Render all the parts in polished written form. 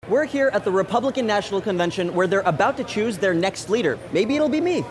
We're here at the Republican National Convention where they're about to choose their next leader. Maybe it'll be me.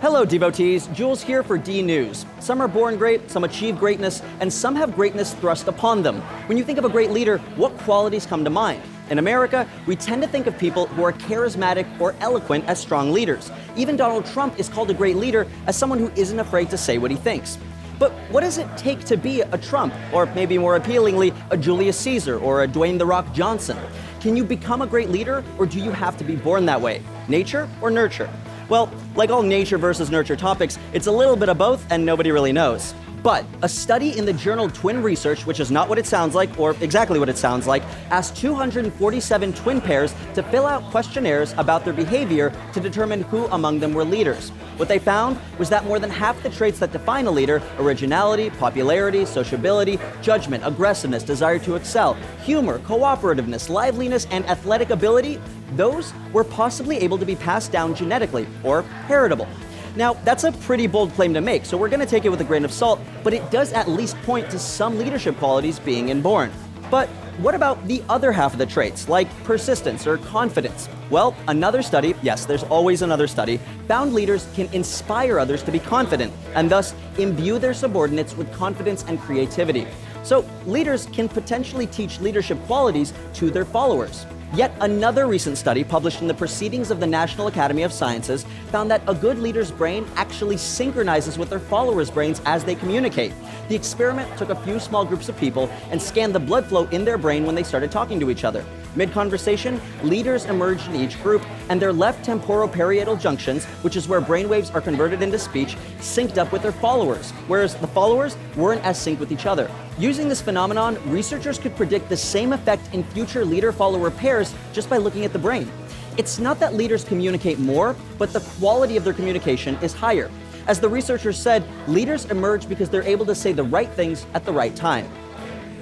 Hello, devotees. Jules here for D News. Some are born great, some achieve greatness, and some have greatness thrust upon them. When you think of a great leader, what qualities come to mind? In America, we tend to think of people who are charismatic or eloquent as strong leaders. Even Donald Trump is called a great leader as someone who isn't afraid to say what he thinks. But what does it take to be a Trump, or maybe more appealingly, a Julius Caesar or a Dwayne "The Rock" Johnson? Can you become a great leader, or do you have to be born that way? Nature or nurture? Well, like all nature versus nurture topics, it's a little bit of both and nobody really knows. But a study in the journal Twin Research, which is not what it sounds like, or exactly what it sounds like, asked 247 twin pairs to fill out questionnaires about their behavior to determine who among them were leaders. What they found was that more than half the traits that define a leader, originality, popularity, sociability, judgment, aggressiveness, desire to excel, humor, cooperativeness, liveliness, and athletic ability, those were possibly able to be passed down genetically, or heritable. Now, that's a pretty bold claim to make, so we're going to take it with a grain of salt, but it does at least point to some leadership qualities being inborn. But what about the other half of the traits, like persistence or confidence? Well, another study, yes, there's always another study, found leaders can inspire others to be confident, and thus imbue their subordinates with confidence and creativity. So, leaders can potentially teach leadership qualities to their followers. Yet another recent study published in the Proceedings of the National Academy of Sciences found that a good leader's brain actually synchronizes with their followers' brains as they communicate. The experiment took a few small groups of people and scanned the blood flow in their brain when they started talking to each other. Mid-conversation, leaders emerged in each group, and their left temporoparietal junctions, which is where brainwaves are converted into speech, synced up with their followers, whereas the followers weren't as synced with each other. Using this phenomenon, researchers could predict the same effect in future leader-follower pairs just by looking at the brain. It's not that leaders communicate more, but the quality of their communication is higher. As the researchers said, leaders emerge because they're able to say the right things at the right time.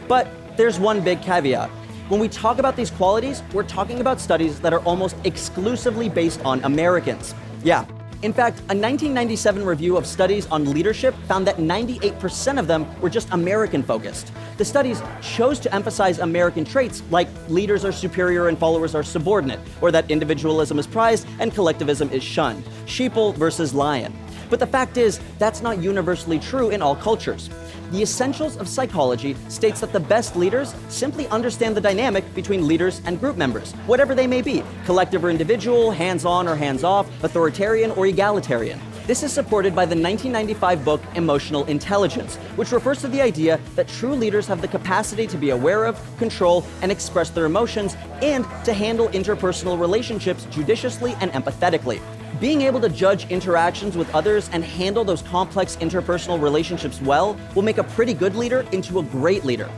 But there's one big caveat. When we talk about these qualities, we're talking about studies that are almost exclusively based on Americans. Yeah. In fact, a 1997 review of studies on leadership found that 98% of them were just American-focused. The studies chose to emphasize American traits like leaders are superior and followers are subordinate, or that individualism is prized and collectivism is shunned. Sheeple versus lion. But the fact is, that's not universally true in all cultures. The Essentials of Psychology states that the best leaders simply understand the dynamic between leaders and group members, whatever they may be, collective or individual, hands-on or hands-off, authoritarian or egalitarian. This is supported by the 1995 book Emotional Intelligence, which refers to the idea that true leaders have the capacity to be aware of, control, and express their emotions, and to handle interpersonal relationships judiciously and empathetically. Being able to judge interactions with others and handle those complex interpersonal relationships well will make a pretty good leader into a great leader.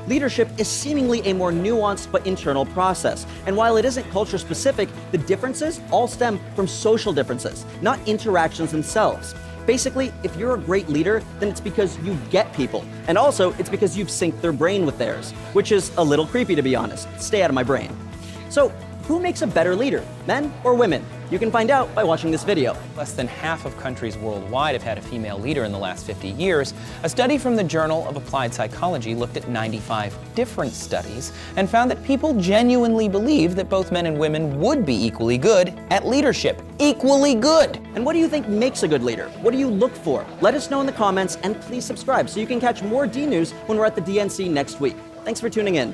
Leadership is seemingly a more nuanced but internal process, and while it isn't culture specific, the differences all stem from social differences, not interactions themselves. Basically, if you're a great leader, then it's because you get people, and also it's because you've synced their brain with theirs, which is a little creepy to be honest. Stay out of my brain. So, who makes a better leader, men or women? You can find out by watching this video. Less than half of countries worldwide have had a female leader in the last 50 years. A study from the Journal of Applied Psychology looked at 95 different studies and found that people genuinely believe that both men and women would be equally good at leadership. Equally good! And what do you think makes a good leader? What do you look for? Let us know in the comments, and please subscribe so you can catch more D News when we're at the DNC next week. Thanks for tuning in.